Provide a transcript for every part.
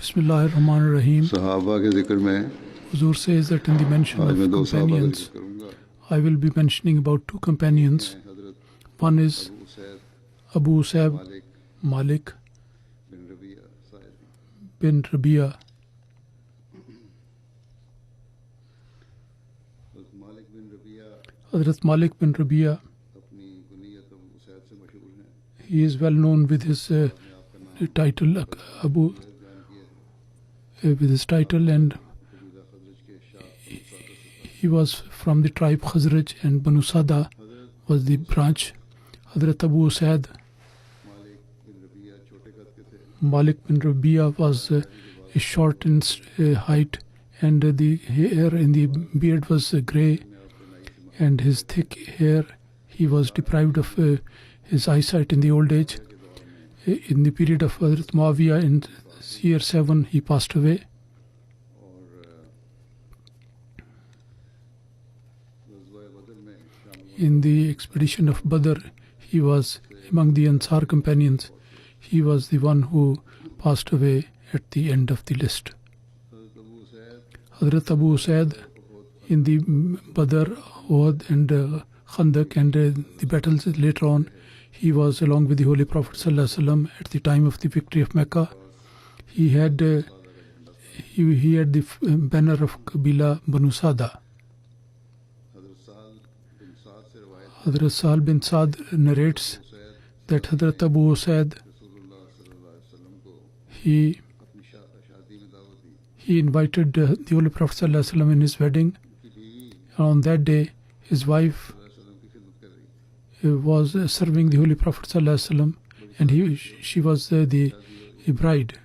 Bismillahirrahmanirrahim. Sahaba ke zikr mein Huzur says that in the mention of companions, I will be mentioning about two companions. One is Abu Usaib Malik bin Rabia. Hadhrat Malik bin Rabia, he is well known with his title Abu, with his title, and he was from the tribe Khazraj, and Banu Sada was the branch. Hadhrat Abu Usaid Malik bin Rabia was short in height, and the hair in the beard was grey, and his thick hair. He was deprived of his eyesight in the old age. In the period of Hadhrat Muawiyah in year 7, he passed away. In the expedition of Badr, he was among the Ansar companions. He was the one who passed away at the end of the list. Hadhrat Abu Usaid, in the Badr, Uhud and Khandak and the battles later on, he was along with the Holy Prophet ﷺ at the time of the victory of Mecca. He had the banner of Kabila Banu Sada. Hadhrat Sahal bin Saad narrates that Hadhrat Abu Usaid, he invited the Holy Prophet ﷺ in his wedding. On that day, his wife was serving the Holy Prophet ﷺ, and she was the bride.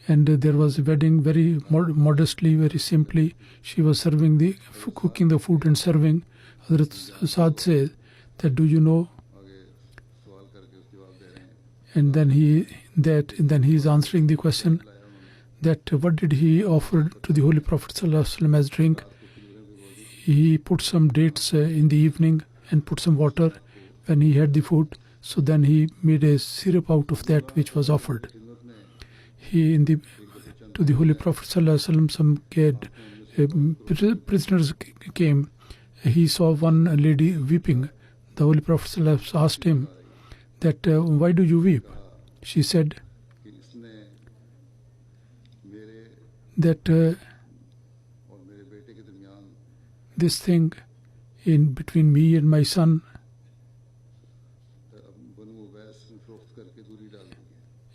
And there was a wedding very modestly, very simply. She was serving cooking the food and serving. Hadhrat Saad said that, do you know? And then he is answering the question that what did he offer to the Holy Prophet ﷺ as drink? He put some dates in the evening and put some water when he had the food. So then he made a syrup out of that which was offered. To the Holy Prophet ﷺ, some prisoners came. He saw one lady weeping. The Holy Prophet ﷺ asked him that, why do you weep? She said that this thing in between me and my son,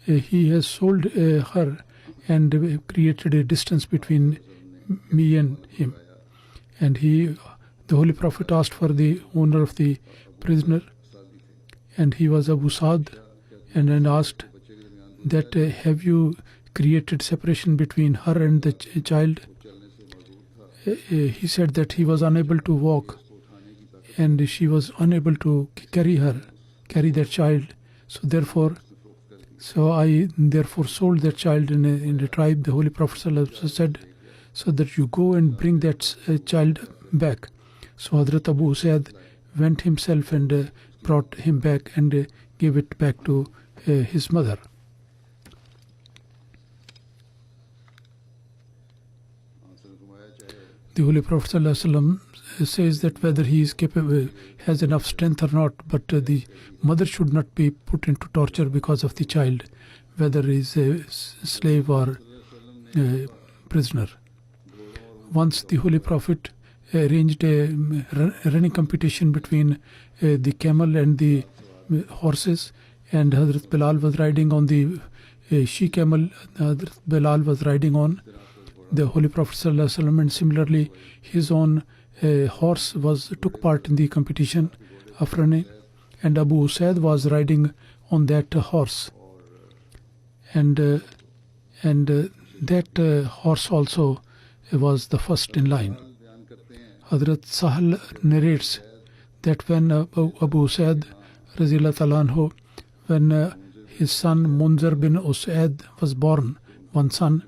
he has sold her and created a distance between me and him. And the Holy Prophet asked for the owner of the prisoner, and he was Abu Saad, and then asked that, have you created separation between her and the child? He said that he was unable to walk, and she was unable to carry that child. So I therefore sold that child in the tribe. The Holy Prophet said, so that you go and bring that child back. So Hadhrat Abu Usaid went himself and brought him back and gave it back to his mother. The Holy Prophet ﷺ says that whether he is capable, has enough strength or not, but the mother should not be put into torture because of the child, whether he is a slave or a prisoner. Once the Holy Prophet arranged a running competition between the camel and the horses, and Hadhrat Bilal was riding on the she camel. Hadhrat Bilal was riding on the Holy Prophet ﷺ, and similarly his own horse took part in the competition of running, and Abu Usaid was riding on that horse, and that horse also was the first in line. Hadhrat Sahal narrates that when Abu Usaid Radhiyallahu Ta'ala Anhu, when his son Munzir bin Usaid was born, one son,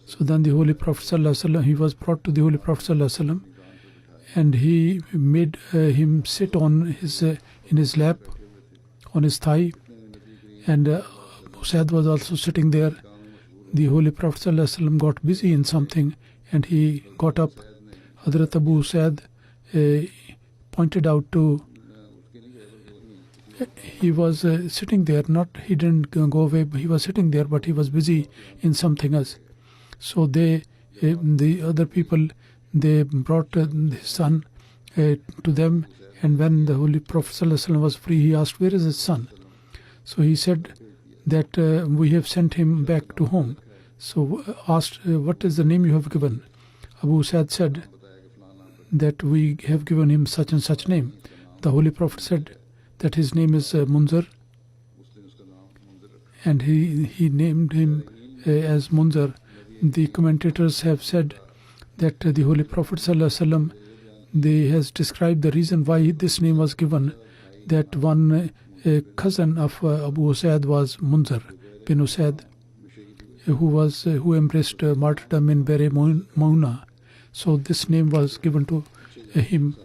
so then the Holy Prophet ﷺ, he was brought to the Holy Prophet ﷺ, and he made him sit in his lap, on his thigh, and Abu Said was also sitting there. The Holy Prophet ﷺ got busy in something and he got up. Hadhrat Abu Said pointed out to, he was sitting there, he didn't go away, he was sitting there, but he was busy in something else. So the other people, they brought his son to them, and when the Holy Prophet ﷺ was free, he asked, where is his son? So he said that we have sent him back to home. So asked, what is the name you have given? Abu Said said that we have given him such and such name. The Holy Prophet said that his name is Munzir, and he named him as Munzir. The commentators have said that the Holy Prophet ﷺ, has described the reason why this name was given, that one cousin of Abu Usaid was Munzir bin Usaid, who embraced martyrdom in Bere Mauna. So this name was given to him,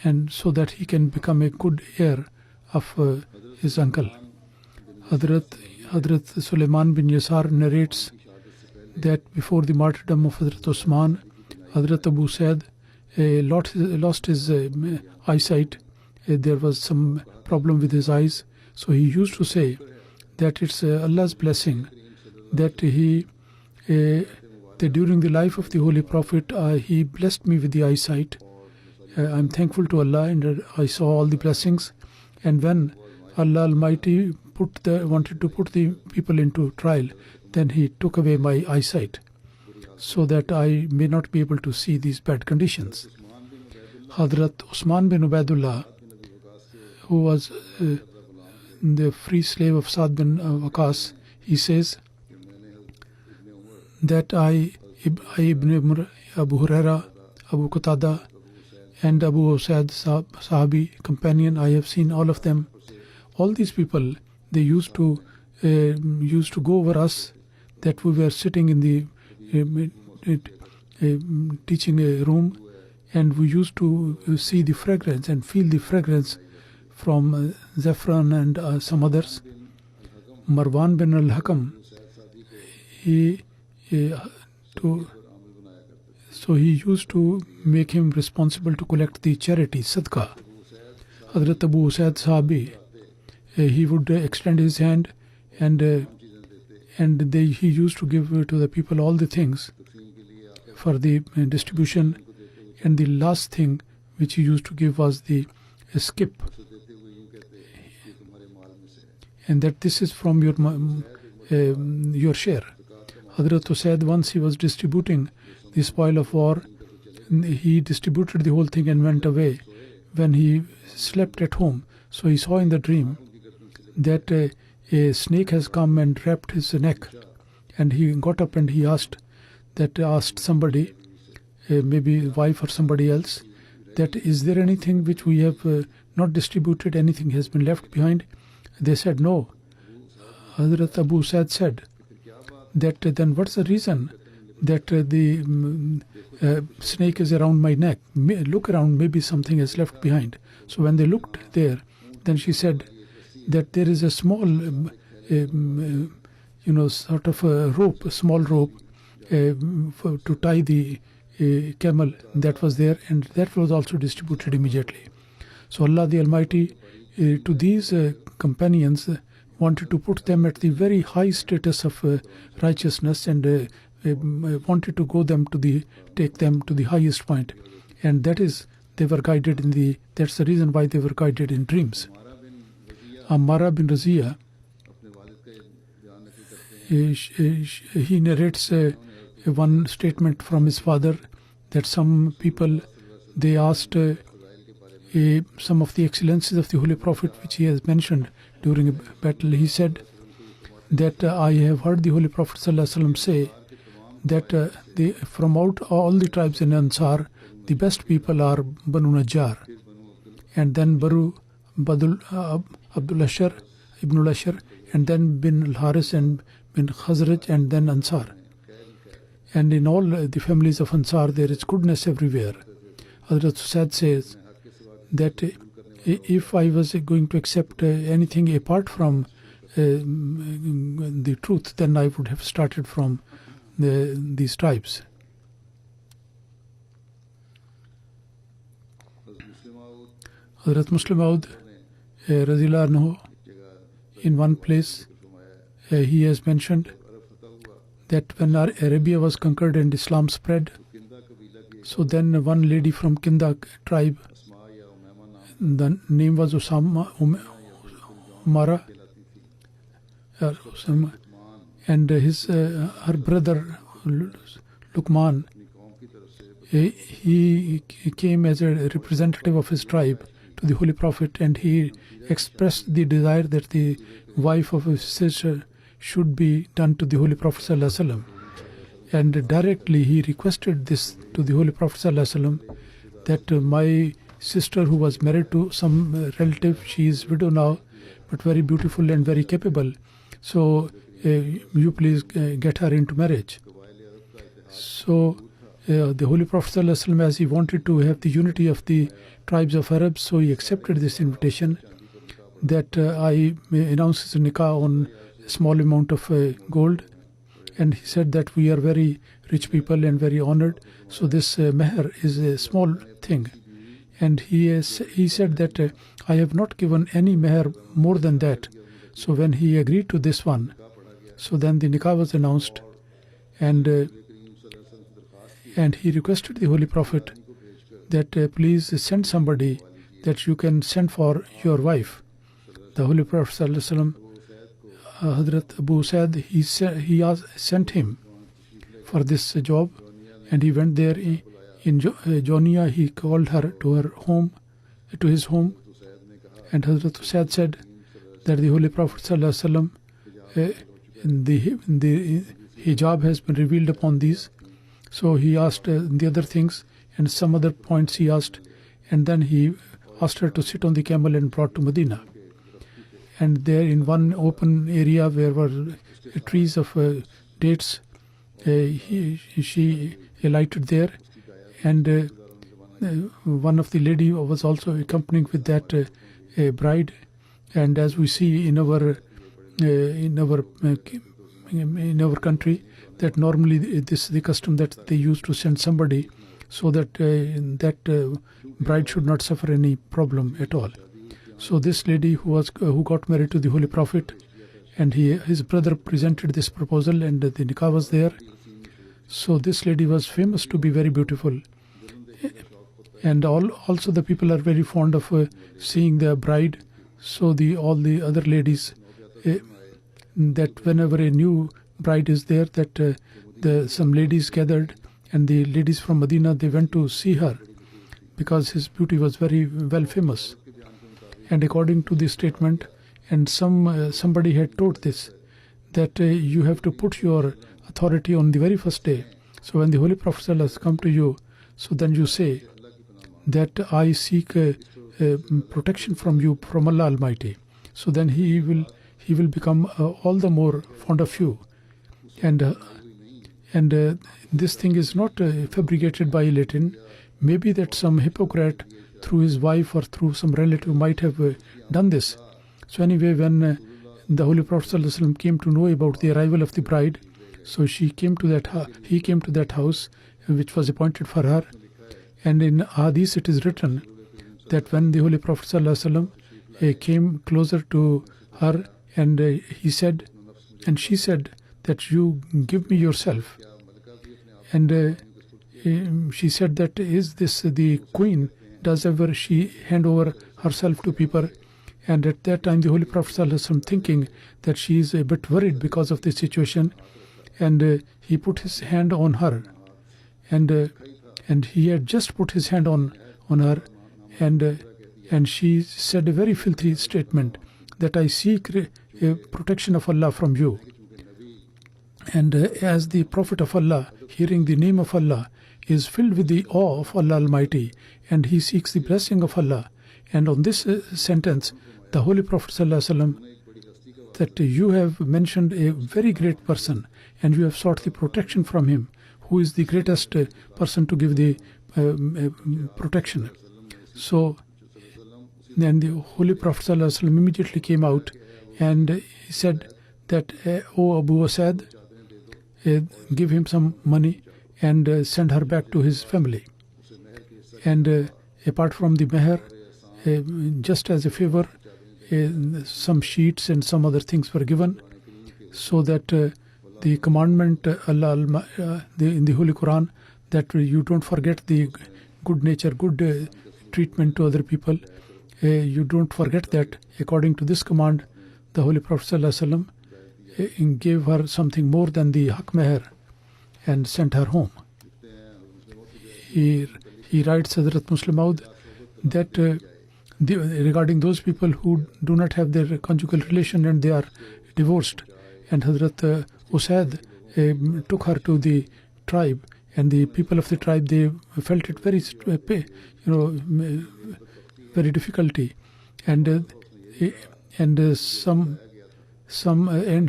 and so that he can become a good heir of his uncle. Hadhrat Sulaiman bin Yasar narrates that before the martyrdom of Hadhrat Osman, Hadhrat Abu Said lost his eyesight. There was some problem with his eyes. So he used to say that it's Allah's blessing that that during the life of the Holy Prophet, he blessed me with the eyesight. I'm thankful to Allah, and I saw all the blessings. And when Allah Almighty wanted to put the people into trial, then he took away my eyesight, so that I may not be able to see these bad conditions. Hadhrat Usman bin Ubaidullah, who was the free slave of Saad bin Waqas, he says that I Ibn Umar, Abu Huraira, Abu Qatada, and Abu Usaid Sahabi, companion, I have seen all of them. All these people, they used to go over us, that we were sitting in the teaching room, and we used to see the fragrance and feel the fragrance from Zafran and some others. Marwan bin al-Hakam, so he used to make him responsible to collect the charity, sadaqah. Hadhrat Abu Usaid Sahabi, he would extend his hand, and he used to give to the people all the things for the distribution. And the last thing which he used to give was the skip, and that this is from your share. Hadhrat Usaid, once he was distributing the spoil of war, he distributed the whole thing and went away. When he slept at home, so he saw in the dream that a snake has come and wrapped his neck, and he got up and he asked somebody, maybe wife or somebody else, that is there anything which we have not distributed, anything has been left behind? They said no. Hadhrat Abu Said said that then what's the reason that the snake is around my neck? Look around, maybe something is left behind. So when they looked there, then she said that there is a small sort of a rope, a small rope to tie the camel that was there, and that was also distributed immediately. So Allah the Almighty to these companions wanted to put them at the very high status of righteousness, and wanted to take them to the highest point, and that's the reason why they were guided in dreams. Ammara bin Razia, he narrates one statement from his father, that some people, they asked some of the excellencies of the Holy Prophet which he has mentioned during a battle. He said that I have heard the Holy Prophet ﷺ say that from out all the tribes in Ansar, the best people are Banu Najjar, and then Abdul Ashar, Ibn al-Ashar, and then bin al-Haris and bin Khazraj, and then Ansar. And in all the families of Ansar, there is goodness everywhere. Hadhrat Usaid says that if I was going to accept anything apart from the truth, then I would have started from these tribes. Hadhrat Muslim Maud Radhiyallahu anhu, in one place he has mentioned that when Arabia was conquered and Islam spread, so then one lady from Kinda tribe, the name was Umara, and her brother Luqman, he came as a representative of his tribe to the Holy Prophet, and he expressed the desire that the wife of his sister should be done to the Holy Prophet ﷺ. And directly he requested this to the Holy Prophet ﷺ, that my sister who was married to some relative, she is widow now, but very beautiful and very capable, so you please get her into marriage. So the Holy Prophet ﷺ, as he wanted to have the unity of the tribes of Arabs, so he accepted this invitation that I may announce his nikah on a small amount of gold. And he said that we are very rich people and very honored, so this meher is a small thing. And he said that I have not given any meher more than that. So when he agreed to this one, so then the nikah was announced, and he requested the Holy Prophet that please send somebody that you can send for your wife. The Holy Prophet ﷺ, Hadhrat Abu Said, he sent him for this job, and he went there in Jonia. He called her to his home, and Hadhrat Said said that the Holy Prophet ﷺ, the hijab has been revealed upon these. So he asked the other things, and some other points he asked, and then he asked her to sit on the camel and brought to Medina. And there in one open area where were trees of dates, she alighted there, and one of the lady was also accompanying with that bride. And as we see in our country, that normally this is the custom that they used to send somebody, so that that bride should not suffer any problem at all. So this lady who got married to the Holy Prophet, and his brother presented this proposal, and the nikah was there. So this lady was famous to be very beautiful, and also the people are very fond of seeing the bride. So all the other ladies, that whenever a new bride is there, that some ladies gathered, and the ladies from Medina, they went to see her because his beauty was very well famous. And according to the statement, and somebody had taught this, that you have to put your authority on the very first day. So when the Holy Prophet has come to you, so then you say that I seek protection from you, from Allah Almighty. So then he will become all the more fond of you. And this thing is not fabricated by Latin. Maybe that some hypocrite through his wife or through some relative might have done this. So anyway, when the Holy Prophet ﷺ came to know about the arrival of the bride, so he came to that house which was appointed for her. And in Hadith it is written that when the Holy Prophet ﷺ came closer to her, and she said that you give me yourself. And she said that is this the queen? Does ever she hand over herself to people? And at that time the Holy Prophet ﷺ, thinking that she is a bit worried because of this situation, and he put his hand on her, and he had just put his hand on her, and she said a very filthy statement that I seek protection of Allah from you. And as the Prophet of Allah, hearing the name of Allah, is filled with the awe of Allah Almighty, and he seeks the blessing of Allah. And on this sentence, the Holy Prophet ﷺ, that you have mentioned a very great person, and you have sought the protection from him, who is the greatest person to give the protection. So then the Holy Prophet ﷺ immediately came out, and he said that, "Oh Abu Asad, give him some money and send her back to his family." And apart from the meher, just as a favor, some sheets and some other things were given, so that the commandment in the Holy Quran, that you don't forget the good nature, good treatment to other people. You don't forget that. According to this command, the Holy Prophet ﷺ gave her something more than the haq meher and sent her home. He writes, Hadhrat Muslim Maud, that regarding those people who do not have their conjugal relation and they are divorced, and Hadhrat Usaid took her to the tribe, and the people of the tribe, they felt it very, very difficulty, and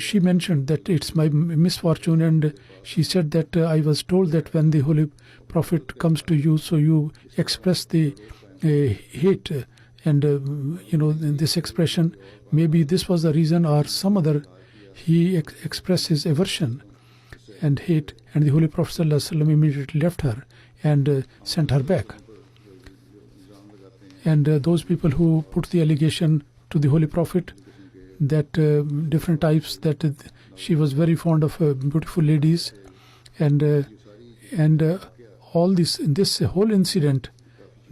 she mentioned that it's my misfortune, and she said that I was told that when the Holy Prophet comes to you, so you express the hate, and this expression, maybe this was the reason or some other, he expressed his aversion and hate, and the Holy Prophet ﷺ immediately left her and sent her back. And those people who put the allegation to the Holy Prophet, that different types, that she was very fond of beautiful ladies, and all this whole incident,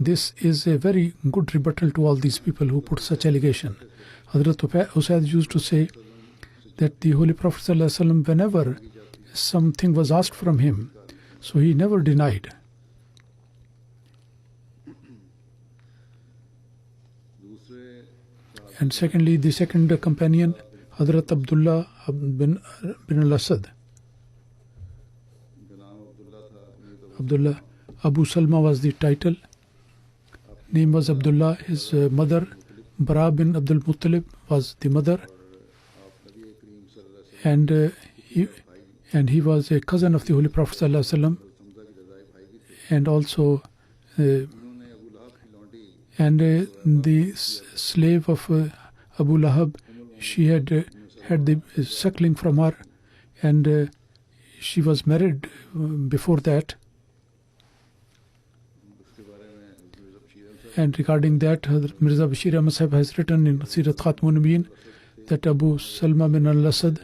this is a very good rebuttal to all these people who put such allegation. Hadhrat Usaid used to say that the Holy Prophet ﷺ, whenever something was asked from him, so he never denied. And secondly, the second companion, Hadhrat Abdullah bin al-Asad. Abdullah, Abu Salma was the title. Name was Abdullah. His mother, Bara bin Abdul Muttalib, was the mother. And he was a cousin of the Holy Prophet ﷺ, and also the slave of Abu Lahab, she had the suckling from her, and she was married before that. And regarding that, Mirza Bashir Ahmad Sahib has written in Sirat Khatmun Nabiyyin that Abu Salma bin al-Asad,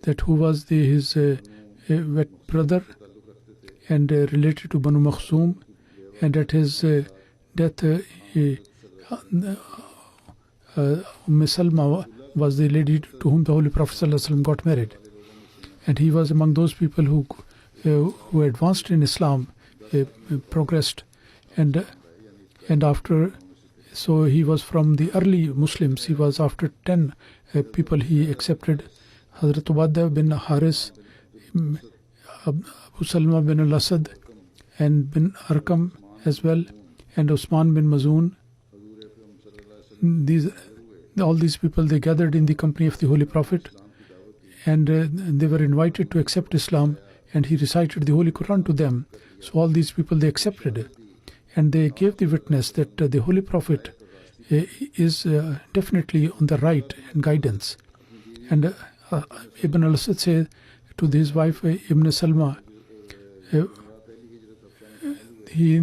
that who was his wet brother and related to Banu Makhzum, and at his death, Salma was the lady to whom the Holy Prophet ﷺ got married, and he was among those people who advanced in Islam, progressed, and after, so he was from the early Muslims. He was after 10 people he accepted. Hazrat Ubadah bin Haris, Abu Salma bin al-Asad, and bin Arkam as well, and Usman bin Mazoon. All these people, they gathered in the company of the Holy Prophet, and they were invited to accept Islam, and he recited the Holy Quran to them. So all these people, they accepted, and they gave the witness that the Holy Prophet is definitely on the right and guidance. And Ibn al-Asad said to his wife Ibn Salma, he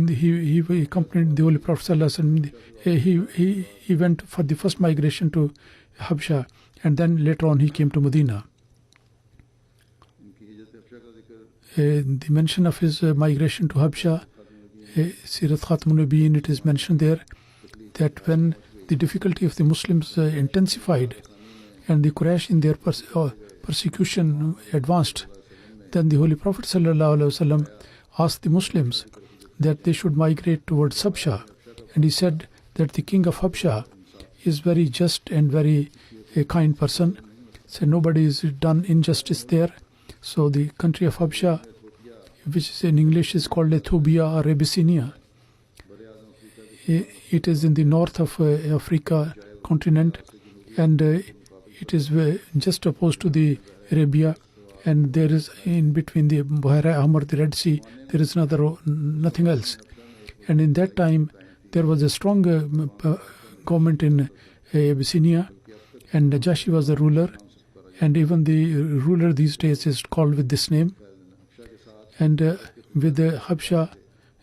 accompanied the Holy Prophet ﷺ. He went for the first migration to Habsha, and then later on he came to Medina. The mention of his migration to Habsha, Sirat Khatmun Nabiyyin, it is mentioned there that when the difficulty of the Muslims intensified and the Quraysh in their persecution advanced, then the Holy Prophet ﷺ asked the Muslims that they should migrate towards Habsha, and he said that the king of Habsha is very just and very kind person, so nobody is done injustice there. So the country of Habsha, which is in English is called Ethiopia or Abyssinia, it is in the north of Africa continent, and it is just opposed to the Arabia, and there is in between the Buhaira Ahmad, the Red Sea, there is nothing else. And in that time there was a strong government in Abyssinia, and Najashi was the ruler, and even the ruler these days is called with this name. And with the Habsha,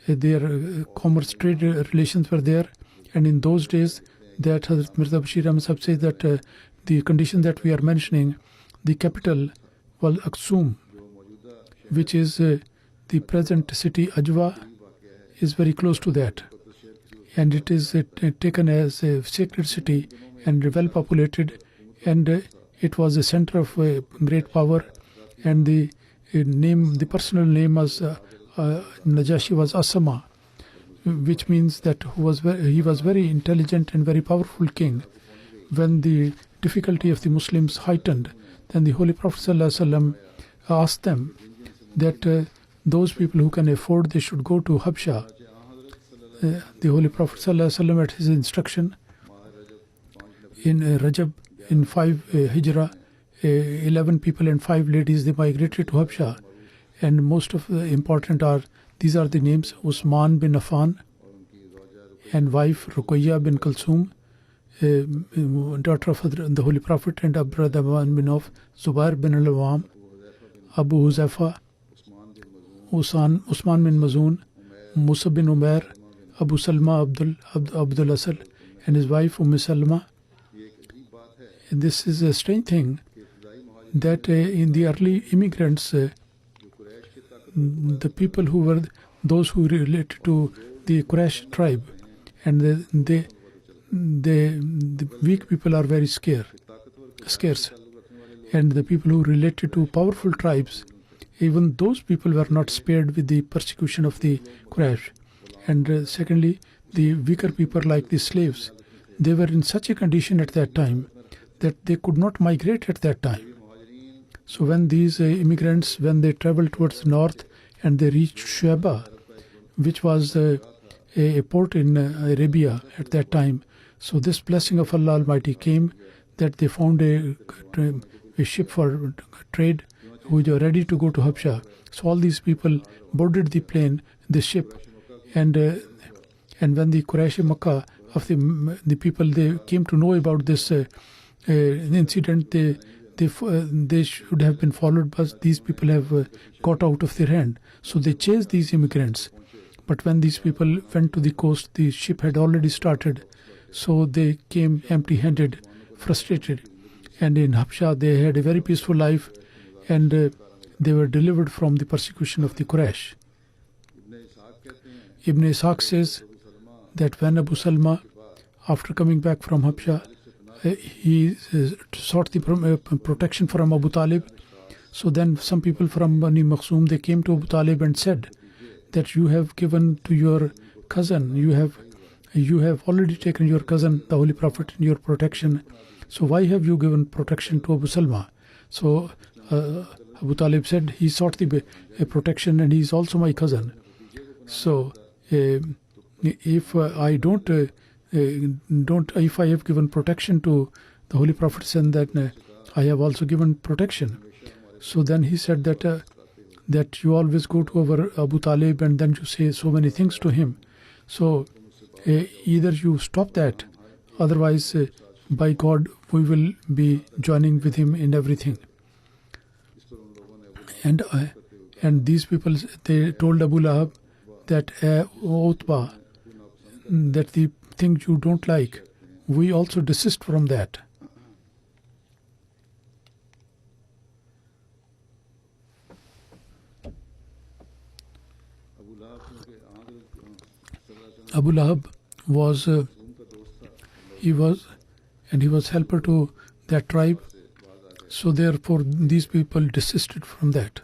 their commerce trade relations were there, and in those days that Hadhrat Mirza Bashir Ahmad Sahib says that the condition that we are mentioning, the capital was Aksum, which is the present city Ajwa, is very close to that, and it is taken as a sacred city and well populated, and it was a center of great power, and the personal name was Najashi was Asama, which means that he was very intelligent and very powerful king. When the difficulty of the Muslims heightened, then the Holy Prophet ﷺ asked them that those people who can afford, they should go to Habsha. The Holy Prophet ﷺ, at his instruction, in Rajab, in 5 Hijrah, 11 people and 5 ladies, they migrated to Habsha, and most of the important these are the names: Usman bin Affan and wife Ruqayya bin Kulsum, daughter of the Holy Prophet, and Abdurrahman bin Auf, Zubair bin al-Awam, Abu Huzaifa, Usman bin Mazun, Musa bin Umair, Abu Salma Abdul Asal, and his wife Salma. And this is a strange thing that in the early immigrants, the people who were those who related to the Quraysh tribe, and the weak people are very scarce, and the people who related to powerful tribes, even those people were not spared with the persecution of the Quraysh. And secondly, the weaker people like the slaves, they were in such a condition at that time that they could not migrate at that time. So when these immigrants, when they traveled towards the north and they reached Shuaba, which was a port in Arabia at that time, so this blessing of Allah Almighty came, that they found a ship for trade which were ready to go to Habsha. So all these people boarded the ship, and when the Quraysh Makkah of the people, they came to know about this incident, they should have been followed, but these people have got out of their hand. So they chased these immigrants. But when these people went to the coast, the ship had already started. So they came empty-handed, frustrated. And in Habsha, they had a very peaceful life, and they were delivered from the persecution of the Quraysh. Ibn Ishaq says that when Abu Salma, after coming back from Habsha, he sought the protection from Abu Talib. So then some people from Bani Makhzum, they came to Abu Talib and said that you have given to your cousin, you have already taken your cousin, the Holy Prophet, in your protection. So why have you given protection to Abu Salma? So Abu Talib said he sought the protection, and he is also my cousin. So if I if I have given protection to the Holy Prophet, and that I have also given protection. So then he said that you always go to our Abu Talib and then you say so many things to him. So either you stop that, otherwise by God we will be joining with him in everything. And these people, they told Abu Lahab that Utbah, that the things you don't like, we also desist from that. Abu Lahab was he was helper to that tribe, so therefore these people desisted from that.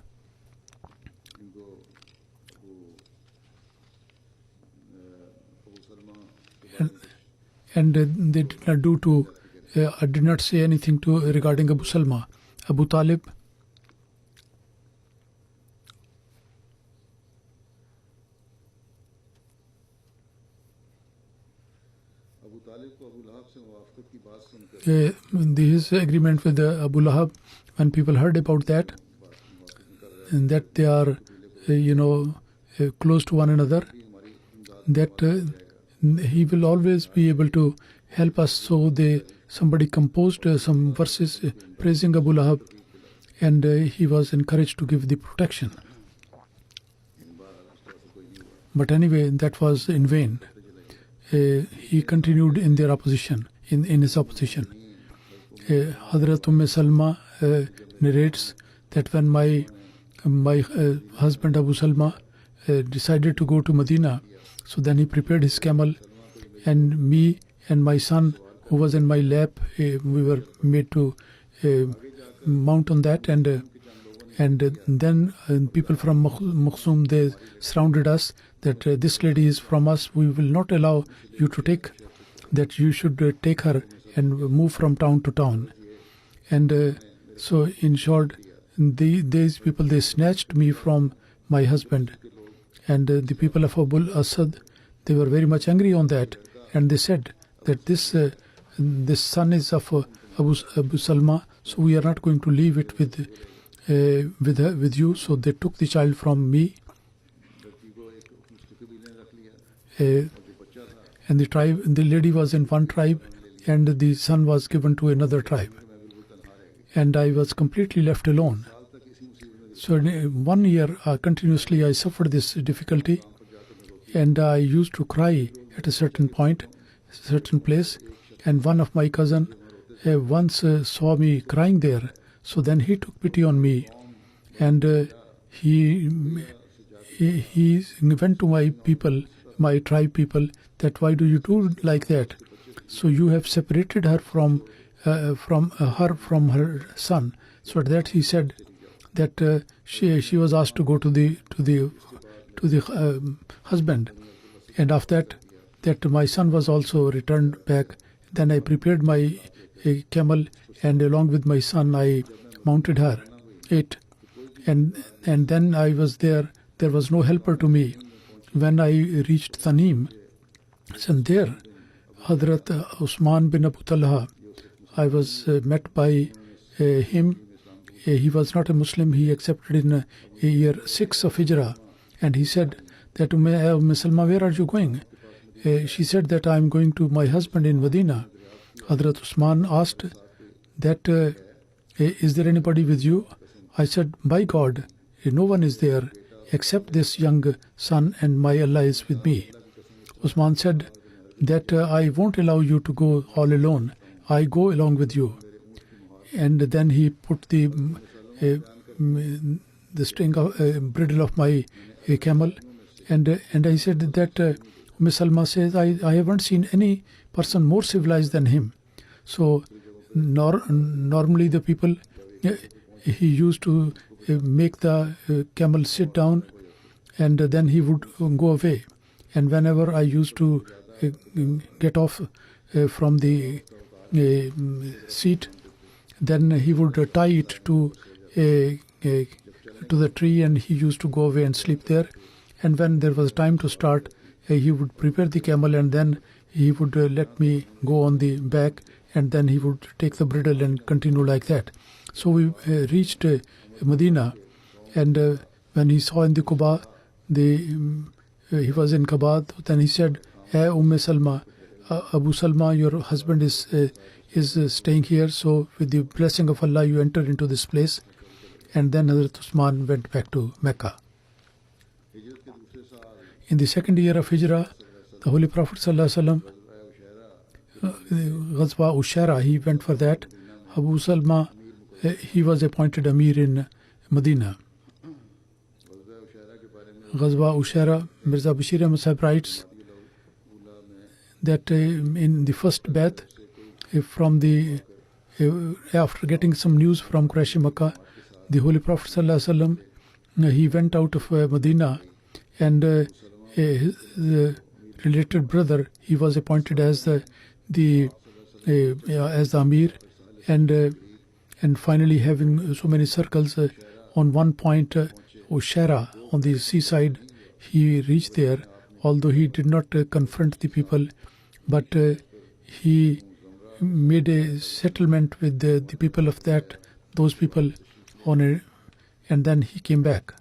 And they did not did not say anything regarding Abu Salma. Abu Talib, his agreement with Abu Lahab, when people heard about that, and that they are close to one another, that he will always be able to help us. So they somebody composed some verses praising Abu Lahab, and he was encouraged to give the protection. But anyway, that was in vain. He continued in their opposition, in his opposition. Hadhrat Salma narrates that when my husband Abu Salma decided to go to Medina, so then he prepared his camel, and me and my son, who was in my lap, we were made to mount on that, and then people from Makhzum, they surrounded us, that this lady is from us, we will not allow you to take, that you should take her and move from town to town. And so in short, these people, they snatched me from my husband, and the people of Abu Asad, they were very much angry on that, and they said that this son is of Abu Salma, so we are not going to leave it with you. So they took the child from me, and the lady was in one tribe, and the son was given to another tribe, and I was completely left alone. So in 1 year continuously I suffered this difficulty, and I used to cry at a certain point, certain place, and one of my cousin once saw me crying there, so then he took pity on me, and he went to my people, my tribe people, that why do you do like that? So you have separated her from her son. So at that he said that she was asked to go to the husband, and after that my son was also returned back. Then I prepared my camel, and along with my son I mounted it, and then I was there. There was no helper to me. When I reached Tanim, and there Hadhrat Usman bin Abu Talha, I was met by him. He was not a Muslim. He accepted in year 6 of Hijrah, and he said that, Salma, where are you going? She said that I am going to my husband in Medina. Hadhrat Usman asked that, is there anybody with you? I said, by God, no one is there except this young son, and my Allah is with me. Usman said that I won't allow you to go all alone. I go along with you. And then he put the bridle of my camel, and I said that Salma says, I haven't seen any person more civilized than him. So normally the people, he used to make the camel sit down, and then he would go away. And whenever I used to get off from the seat, then he would tie it to the tree, and he used to go away and sleep there. And when there was time to start, he would prepare the camel, and then he would let me go on the back, and then he would take the bridle and continue like that. So we reached Medina, and when he saw in the Quba, he was in Quba, then he said, hey Salma, Abu Salma, your husband is staying here, so with the blessing of Allah you enter into this place. And then Hazrat Usman went back to Mecca. In the second year of Hijrah, the Holy Prophet ﷺ, Ghazwa Ushara, he went for that. Abu Salma, he was appointed Amir in Medina. Ghazwa Ushara, Mirza Bashir Ahmad Sahib writes that in the first bath, after getting some news from Quraysh Makkah, the Holy Prophet ﷺ, he went out of Medina, and his related brother, he was appointed as the Amir, and finally having so many circles on one point, Ushara, on the seaside, he reached there, although he did not confront the people, but he made a settlement with the people of those people on it, and then he came back.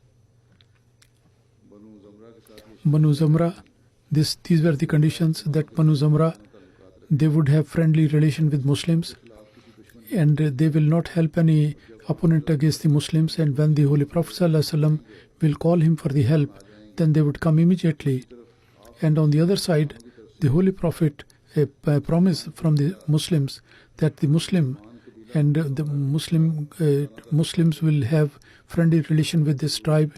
Banu Zamra, these were the conditions that Banu Zamra, they would have friendly relation with Muslims, and they will not help any opponent against the Muslims. And when the Holy Prophet ﷺ will call him for the help, then they would come immediately. And on the other side, the Holy Prophet promised from the Muslims that the Muslim and the Muslims will have friendly relation with this tribe,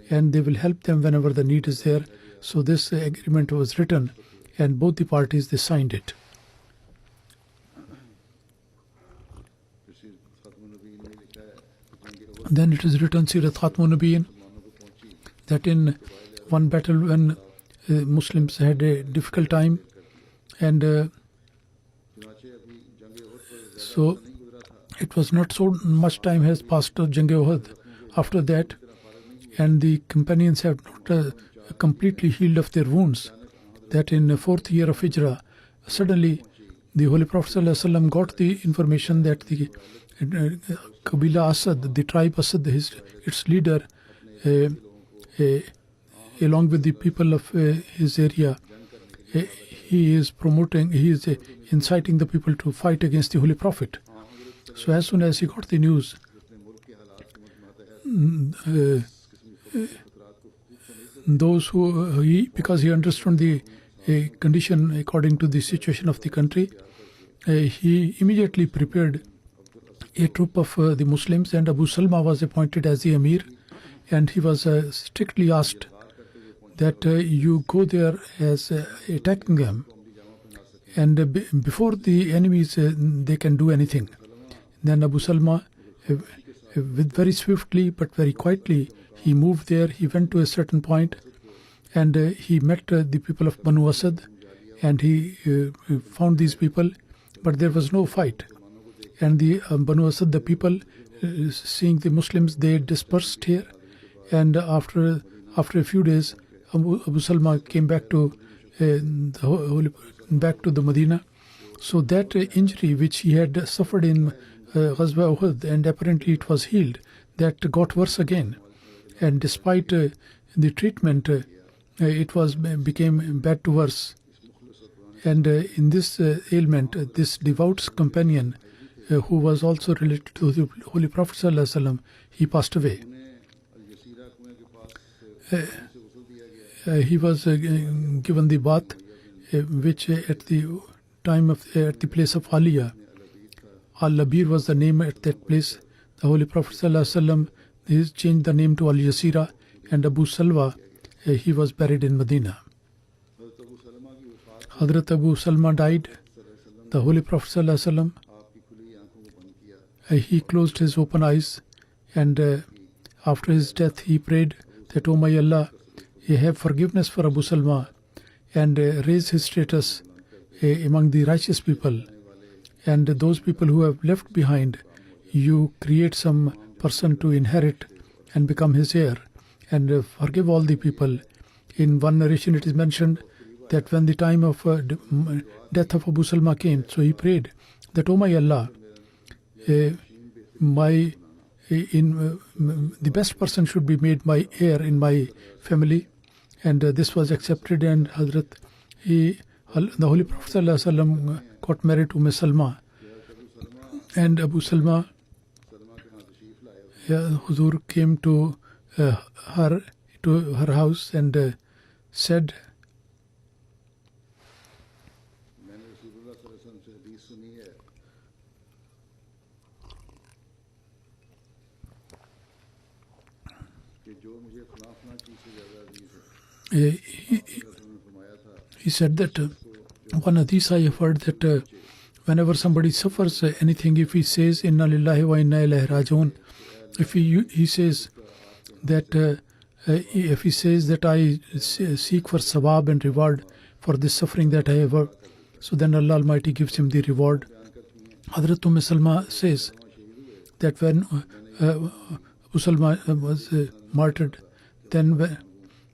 and they will help them whenever the need is there. So this agreement was written, and both the parties, they signed it. Then it is written, Sirat Khatmun Nabiyin, that in one battle when Muslims had a difficult time, and so it was not so much time has passed to Jang-e-Uhud after that, and the companions have not completely healed of their wounds, that in the 4th year of Hijrah, suddenly the Holy Prophet ﷺ got the information that the Qabila Asad, the tribe Asad, its leader, along with the people of his area, he is inciting the people to fight against the Holy Prophet. So as soon as he got the news, those who because he understood the condition according to the situation of the country, he immediately prepared a troop of the Muslims, and Abu Salma was appointed as the Amir, and he was strictly asked that you go there as attacking them, and before the enemies they can do anything. Then Abu Salma, with very swiftly but very quietly, he moved there. He went to a certain point, and he met the people of Banu Asad, and he found these people, but there was no fight. And the Banu Asad, the people, seeing the Muslims, they dispersed here, and after a few days, Abu Salma came back to the Medina. So that injury which he had suffered in Ghazwa Uhud, and apparently it was healed, that got worse again. And despite the treatment, it became bad to worse. And in this ailment, this devout companion, who was also related to the Holy Prophet ﷺ, he passed away. He was given the bath, which at the time of at the place of Aliyah, Al-Labir was the name at that place. The Holy Prophet ﷺ changed the name to Al-Yasira, and Abu Salwa, he was buried in Medina. Hadhrat Abu Salma died. The Holy Prophet ﷺ, he closed his open eyes, and after his death he prayed that, "O my Allah, have forgiveness for Abu Salma, and raise his status among the righteous people, and those people who have left behind, you create some person to inherit and become his heir, and forgive all the people." In one narration it is mentioned that when the time of death of Abu Salma came, so he prayed that, "O my Allah, the best person should be made my heir in my family," and this was accepted. And Hadhrat, the Holy Prophet ﷺ got married to Salma, and Abu Salma, Huzur came to her house and said, he said that one hadith I have heard that whenever somebody suffers anything, if he says Inna lillahi wa inna ilaihi raji'un, if he says that I seek for sawab and reward for this suffering that I have, so then Allah Almighty gives him the reward. Hadhrat Salma says that when Abu Salma was martyred, then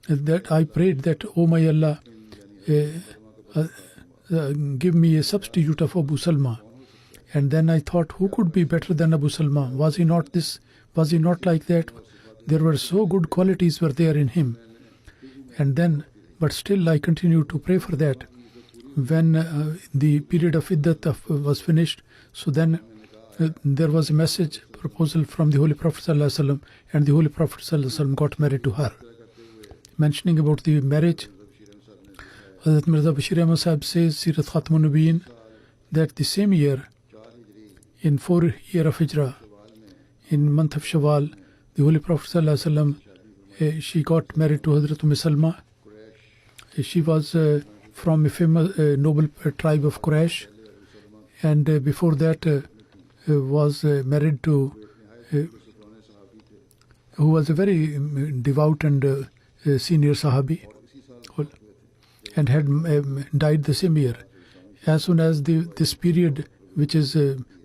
that I prayed that, "O my Allah, give me a substitute of Abu Salma." And then I thought, who could be better than Abu Salma? Was he not like that? There were so good qualities were there in him. And then, but still I continued to pray for that. when the period of iddat was finished, so then there was a message proposal from the Holy Prophet ﷺ, and the Holy Prophet ﷺ got married to her. Mentioning about the marriage, Hadhrat Mirza Bashir Ahmad Sahib says, Sirat Khatmun Nabiyyin, that the same year, in 4th year of Hijrah, in month of Shawwal, the Holy Prophet ﷺ, she got married to Hadhrat Salma. She was from a famous noble tribe of Quraysh, and before that was married to who was a very devout and senior Sahabi, and had died the same year. As soon as this period, which is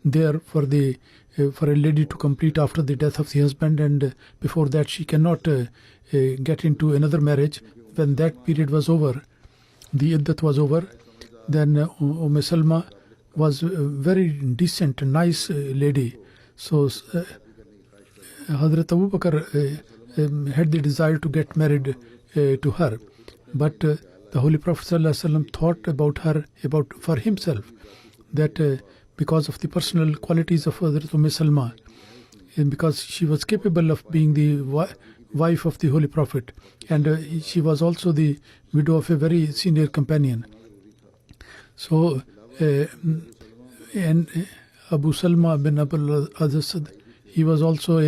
there for a lady to complete after the death of the husband, and before that she cannot get into another marriage, when that period was over, the iddat was over, then Salma was a very decent, nice lady. So Hadhrat Abu Bakr had the desire to get married to her, but the Holy Prophet ﷺ thought about her, for himself, that because of the personal qualities of Hadhrat Salma, and because she was capable of being the wife of the Holy Prophet, and she was also the widow of a very senior companion. So and Abu Salma bin Abul Asad, he was also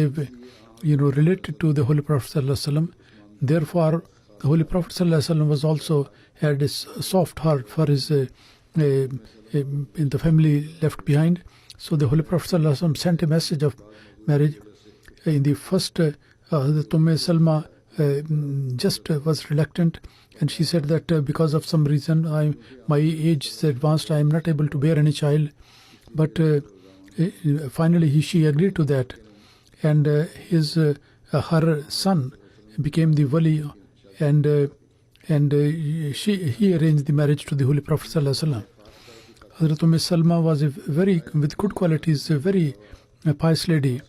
related to the Holy Prophet ﷺ. Therefore, the Holy Prophet ﷺ was also had a soft heart for his in the family left behind. So the Holy Prophet ﷺ sent a message of marriage. In the first, Hadhrat Salma just was reluctant, and she said that because of some reason, my age is advanced, I am not able to bear any child. But finally she agreed to that, and her son became the wali, and he arranged the marriage to the Holy Prophet ﷺ. Hadhrat Salma was with good qualities, a very pious lady,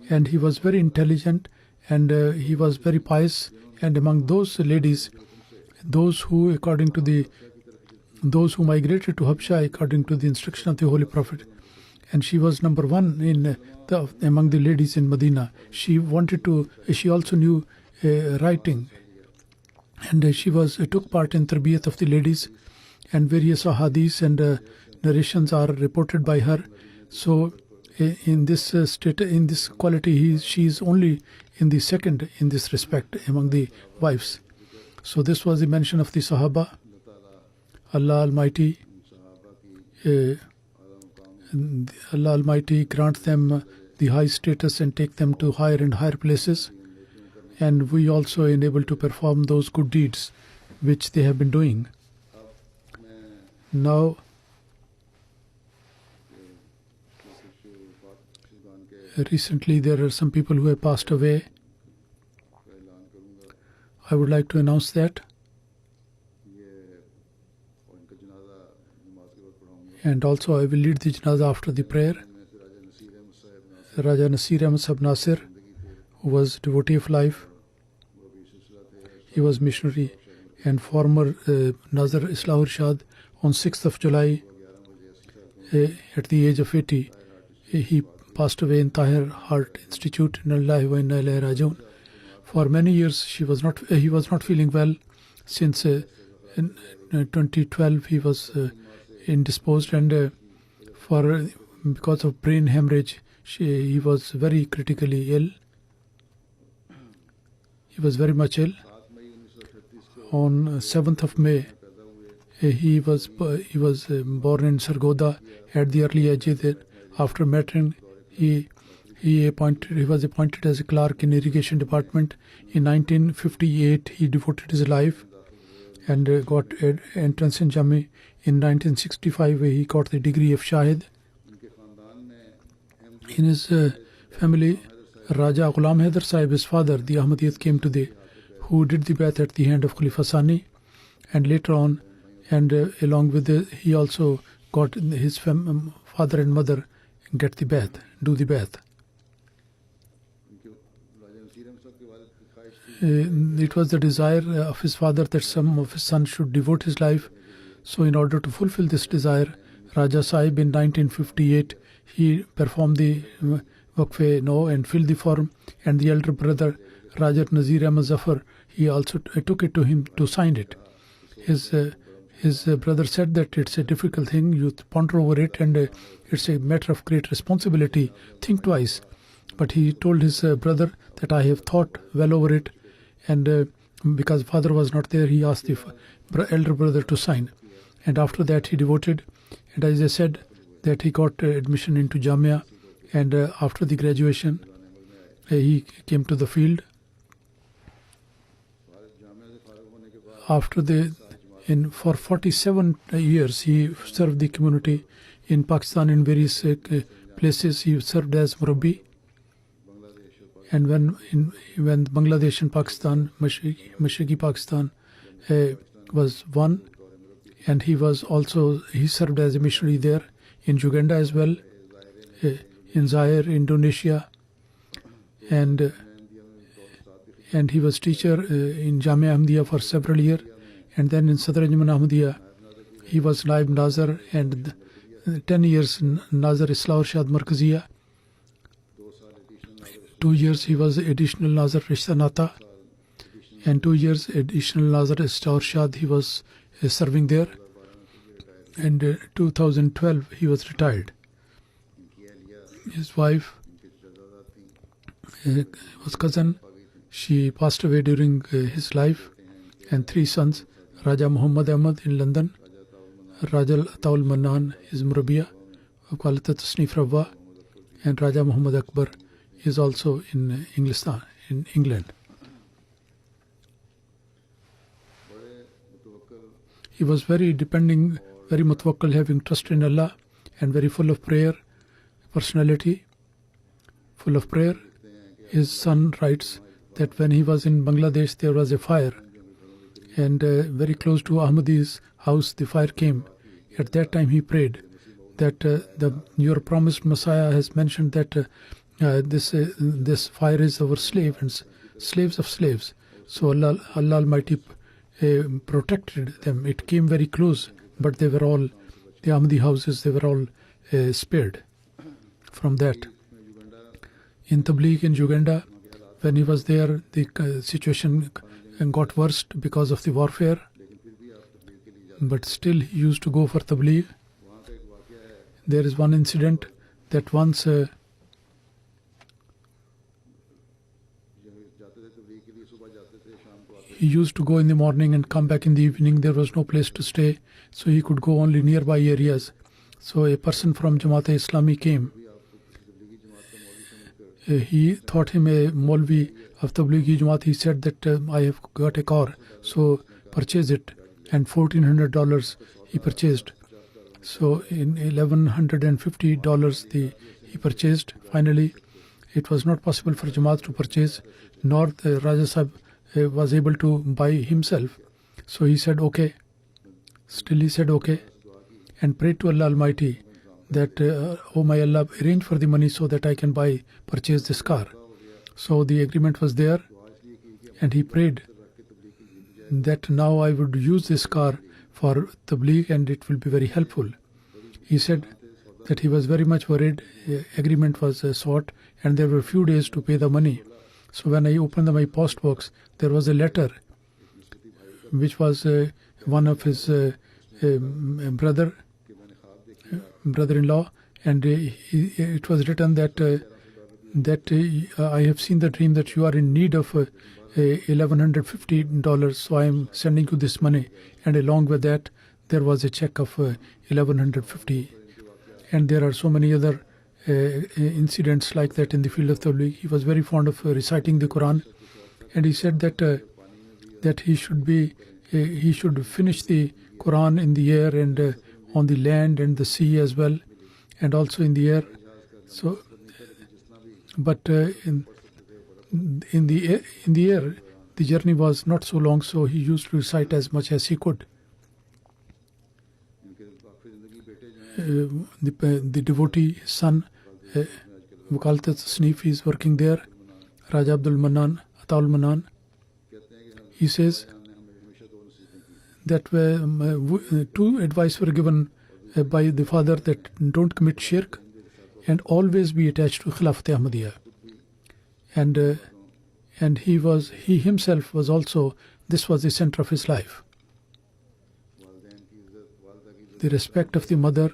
and he was very intelligent, and he was very pious. And among those ladies, those who migrated to Habsha according to the instruction of the Holy Prophet, and she was number one among the ladies in Medina. She also knew writing, and she took part in tarbiyat of the ladies, and various ahadith and narrations are reported by her. So in this quality, she is only in the second in this respect among the wives. So this was the mention of the Sahaba. Allah Almighty grant them the high status and take them to higher and higher places, and we also enable to perform those good deeds which they have been doing. Now recently there are some people who have passed away. I would like to announce that, and also I will lead the janazah after the prayer. Raja Nasir Ahmad Sahib Nasir, who was devotee of life, he was missionary and former Nazir Islah Irshad. On 6th of July, at the age of 80, he passed away in Tahir Heart Institute. Inna lillahi wa inna ilaihi raji'un. For many years he was not feeling well. Since in 2012 he was indisposed, and because of brain hemorrhage he was very critically ill. He was very much ill. On 7th of May he was born in Sargodha at the early age. After marrying, he was appointed as a clerk in irrigation department. In 1958 he devoted his life and got entrance in Jami. In 1965 he got the degree of Shahid. In his family, Raja Ghulam Haider Sahib, his father, the Ahmadiyyat came who did the Bai'at at the hand of Khalifa Sani, and later on, and along with he also got his father and mother do the Bai'at. It was the desire of his father that some of his sons should devote his life. So in order to fulfill this desire, Raja Sahib in 1958, he performed the Waqf No and filled the form, and the elder brother Raja Nazir Ahmad Zafar, he also took it to him to sign it. His brother said that it's a difficult thing, you ponder over it, and it's a matter of great responsibility, think twice. But he told his brother that I have thought well over it, and because father was not there, he asked the elder brother to sign. And after that he devoted, and as I said, that he got admission into Jamia, and after the graduation he came to the field. For 47 years he served the community in Pakistan in various places. He served as Murabbi, and when Bangladesh and Pakistan, Mashriqi Pakistan was one, and he served as a missionary there in Uganda as well, in Zaire, Indonesia, and he was teacher in Jamia Ahmadiyya for several years, and then in Sadr Anjuman Ahmadiyya he was Naib Nazar, and 10 years Nazar Islah Irshad Markaziyya. 2 years he was additional Nazar Rishta Nata, and 2 years additional Nazar Islah Irshad he was serving there, and 2012 he was retired. His wife was cousin. She passed away during his life, and 3 sons, Raja Muhammad Ahmad in London, Raja Ataul Mannan is Murabiya, Khalifatul Tasnif Rabwa, and Raja Muhammad Akbar is also in England. He was very depending, very mutawakkil, having trust in Allah, and very full of prayer, personality, full of prayer. His son writes that when he was in Bangladesh, there was a fire, and very close to Ahmadi's house the fire came. At that time he prayed that your promised Messiah has mentioned that this fire is our slave and slaves of slaves. So Allah Almighty protected them. It came very close, but they were all, the Ahmadi houses, they were all spared from that. In Tabligh in Uganda, when he was there, the situation got worse because of the warfare, but still he used to go for Tabligh. There is one incident that once he used to go in the morning and come back in the evening. There was no place to stay, so he could go only nearby areas. So a person from Jamaat-e-Islami came. He thought him a Maulvi of Tablighi Jamaat. He said that I have got a car, so purchase it. And $1,400 he purchased. So in $1,150 he purchased. Finally, it was not possible for Jamaat to purchase, nor the Raja Sahib was able to buy himself. So he said okay. Still he said okay, and prayed to Allah Almighty that, oh my Allah, arrange for the money so that I can purchase this car. So the agreement was there, and he prayed that now I would use this car for Tabligh and it will be very helpful. He said that he was very much worried. Agreement was sought, and there were few days to pay the money. So when I opened my post box, there was a letter which was one of his brother-in-law, and it was written that I have seen the dream that you are in need of $1,150, so I am sending you this money. And along with that, there was a check of $1,150. And there are so many other incidents like that in the field of Tabligh. He was very fond of reciting the Quran, and he said that he should finish the Quran in the air and on the land and the sea as well, and also in the air. So, but in the air, the journey was not so long, so he used to recite as much as he could. The devotee, his son, Khalifatul Tasnif, is working there, Raja Abdul Mannan, Ataul Mannan. He says that two advice were given by the father, that don't commit shirk and always be attached to Khilafat Ahmadiyya. And he himself was also, this was the center of his life. The respect of the mother,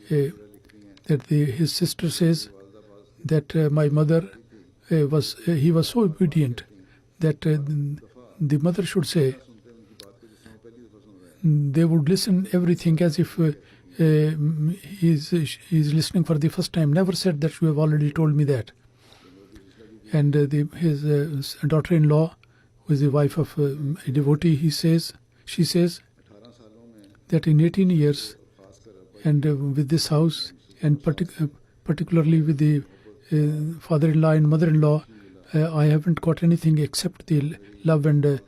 his sister says that my mother he was so obedient that the mother should say, they would listen everything as if he's listening for the first time. Never said that you have already told me that. And his daughter-in-law, who is the wife of a devotee, she says that in 18 years, and with this house, and particularly with the father-in-law and mother-in-law, I haven't got anything except the love and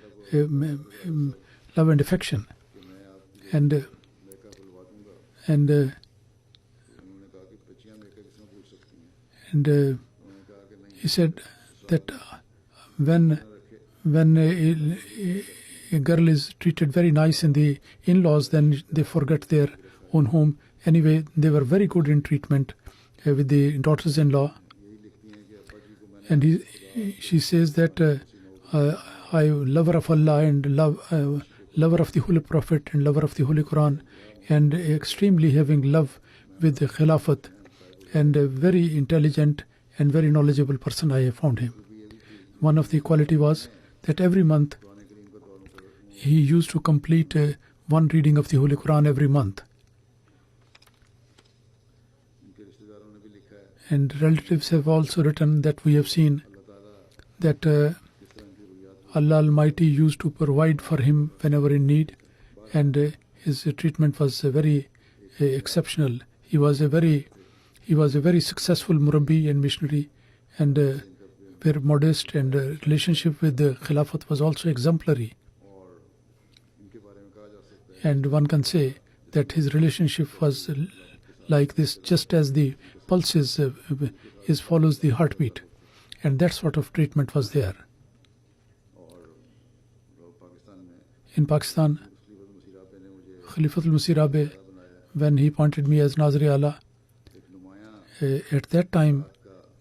affection. And he said that when a girl is treated very nice in the in-laws, then they forget their own home. Anyway, they were very good in treatment with the daughters-in-law. And she says that I lover of Allah and lover of the Holy Prophet and lover of the Holy Quran, and extremely having love with the Khilafat, and a very intelligent and very knowledgeable person I have found him. One of the quality was that every month he used to complete one reading of the Holy Quran every month. And relatives have also written that we have seen that Allah Almighty used to provide for him whenever in need, and his treatment was very exceptional. He was a very successful murabbi and missionary, and very modest, and relationship with the Khilafat was also exemplary. And one can say that his relationship was like this, just as the pulse follows the heartbeat, and that sort of treatment was there. In Pakistan, Khalifatul Masih, when he appointed me as Nazir Allah, at that time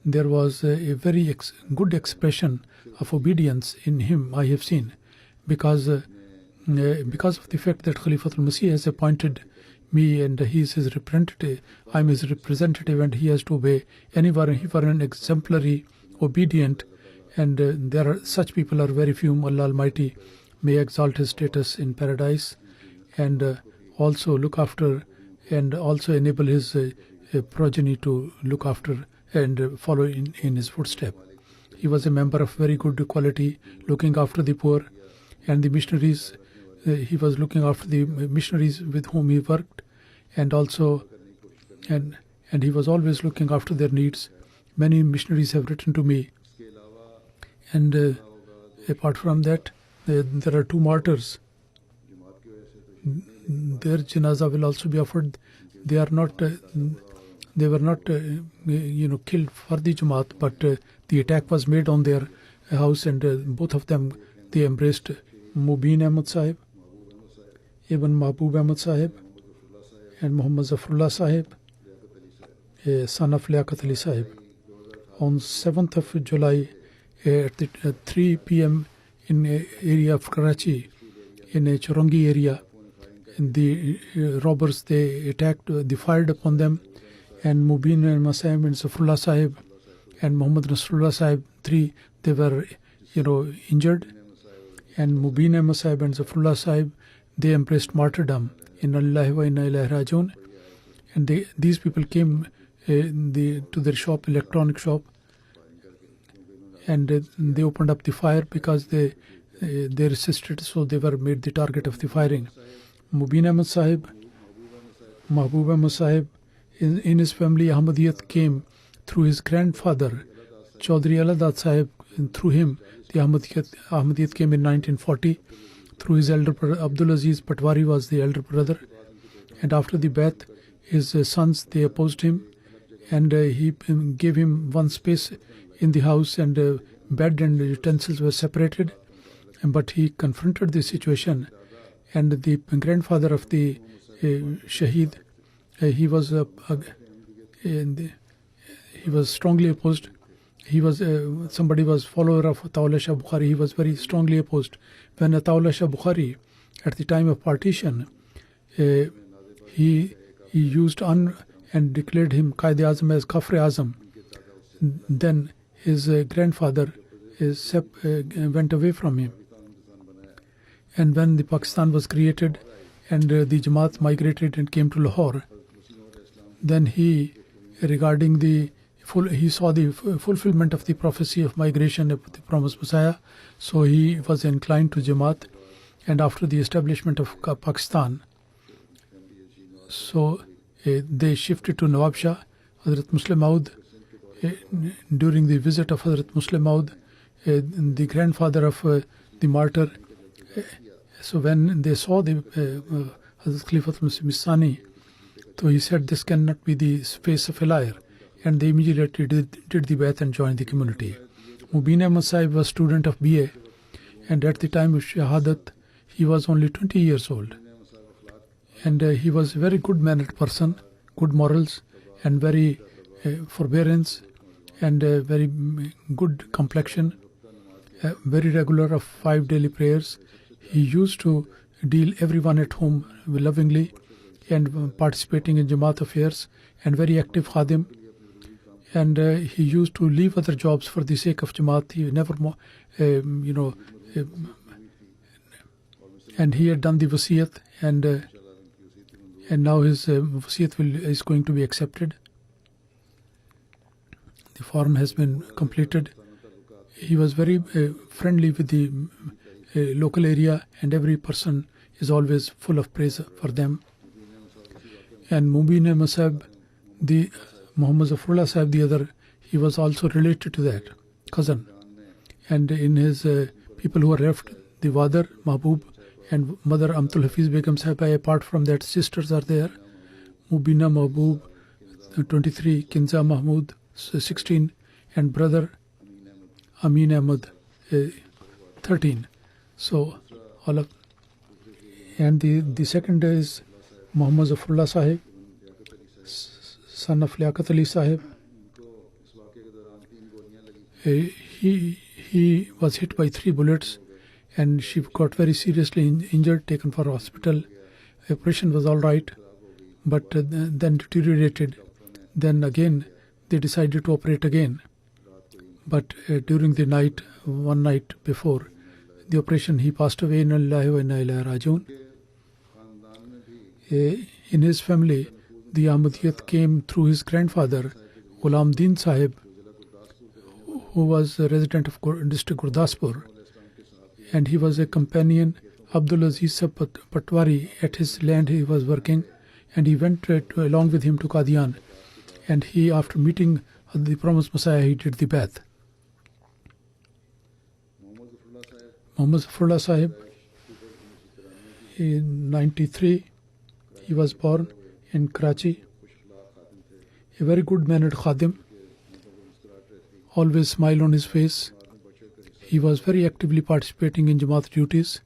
there was a very good expression of obedience in him, I have seen, because of the fact that Khalifatul Masih has appointed me and he is his representative, I am his representative, and he has to obey. Anywhere he were an exemplary, obedient, and there are such people are very few. Allah Almighty may exalt his status in paradise, and also look after and also enable his progeny to look after and follow in his footstep. He was a member of very good quality, looking after the poor and the missionaries. He was looking after the missionaries with whom he worked, and also and he was always looking after their needs. Many missionaries have written to me, and apart from that, there are two martyrs. Their janaza will also be offered. They were not killed for the Jamaat, but the attack was made on their house, and both of them, they embraced Mubin Ahmad Sahib, Ibn Mahbub Ahmad Sahib, and Muhammad Zafrullah Sahib, son of Liaquat Ali Sahib. On 7th of July at 3 p.m. in area of Karachi, in a Charangi area, the robbers, they fired upon them, and Mubin Ahmad Sahib and Zafrullah Sahib and Muhammad Nasrullah Sahib, three, they were injured, and Mubin Ahmad Sahib and Zafrullah Sahib, they embraced martyrdom. Inna lillahi wa inna ilaihi rajiun. And these people came to their shop, electronic shop, and they opened up the fire because they resisted, so they were made the target of the firing. Mubin Ahmad Sahib, Mahbub Ahmad Sahib, in his family, Ahmadiyyat came through his grandfather, Chaudhry Aladat Sahib, and through him, the Ahmadiyyat came in 1940. Through his elder brother, Abdul Aziz Patwari was the elder brother. And after the Bai'at, his sons, they opposed him, and he gave him one space in the house, and bed and utensils were separated. But he confronted the situation, And the grandfather of the Shaheed, he was strongly opposed. He was somebody was follower of Ataullah Shah Bukhari. He was very strongly opposed. When Ataullah Shah Bukhari, at the time of partition, he used and declared him Qaid Azam as Kafr Azam. Then his grandfather went away from him. And when the Pakistan was created and the Jamaat migrated and came to Lahore, then he saw the fulfillment of the prophecy of migration of the promised Messiah. So he was inclined to Jamaat. And after the establishment of Pakistan, so they shifted to Nawab Shah. Hadhrat Muslim Maud, during the visit of Hadhrat Muslim Maud, the grandfather of the martyr, so when they saw the Hadhrat Khalifatul Sani, so he said, this cannot be the face of a liar. And they immediately did the Bai'at and joined the community. Mubin Ahmad Sahib was student of BA, and at the time of Shahadat, he was only 20 years old. And he was a very good-mannered person, good morals, and very forbearance, and very good complexion, very regular of 5 daily prayers. He used to deal everyone at home lovingly and participating in Jamaat affairs, and very active Khadim. And he used to leave other jobs for the sake of Jamaat. He never, and he had done the wasiyat, and now his wasiyat is going to be accepted. The form has been completed. He was very friendly with the local area, and every person is always full of praise for them. And Mubin Ahmad Sahib, the Muhammad Zafrullah Sahib, the other, he was also related to that cousin. And in his people who are left, the father Mahbub and mother Amtul Hafiz Begum Sahib, apart from that, sisters are there. Mubina Mahbub, 23, Kinza Mahmud, 16, and brother Amin Ahmad, 13. So all of, and the second is Muhammad Zafrullah Sahib, son of Liaquat Ali Sahib. He was hit by 3 bullets, and she got very seriously injured, taken for hospital. Operation was all right, but then deteriorated. Then again, they decided to operate again. But during the night, one night before the operation, he passed away. Inna lillahi wa inna ilaihi raji'un. In his family, the Ahmadiyyat came through his grandfather, Ghulam Din Sahib, who was a resident of district Gurdaspur, and he was a companion. Abdul Aziz Sahib Patwari, at his land he was working, and he went along with him to Qadian. And he, after meeting the promised Messiah, he did the Bai'at. Muhammad Zafrullah Sahib, in 93, he was born in Karachi. A very good-mannered Khadim, always smile on his face. He was very actively participating in Jamaat duties.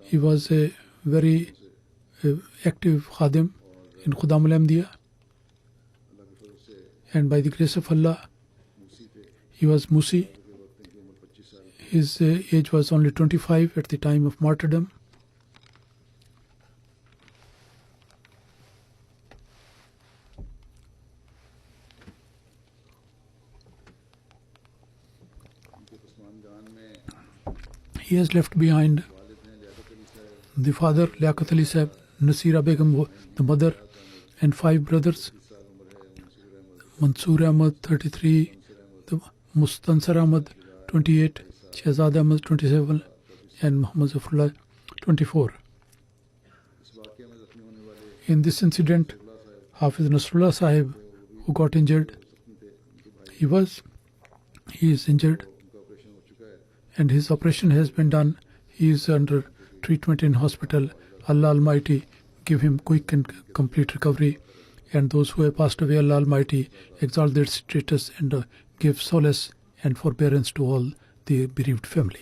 He was a very active Khadim in Khudam al-Ahmadiyya. And by the grace of Allah, he was Musi. His age was only 25 at the time of martyrdom. He has left behind the father, Liaquat Ali Sahib, Nasira Begum, the mother, and 5 brothers. Mansoor Ahmad, 33, Mustansar Ahmad, 28, Shahzad Ahmad, 27, and Muhammad Zafrullah, 24. In this incident, Hafiz Nasrullah Sahib, who got injured, he is injured, and his operation has been done. He is under treatment in hospital. Allah Almighty give him quick and complete recovery, and those who have passed away, Allah Almighty exalt their status and give solace and forbearance to all the bereaved family.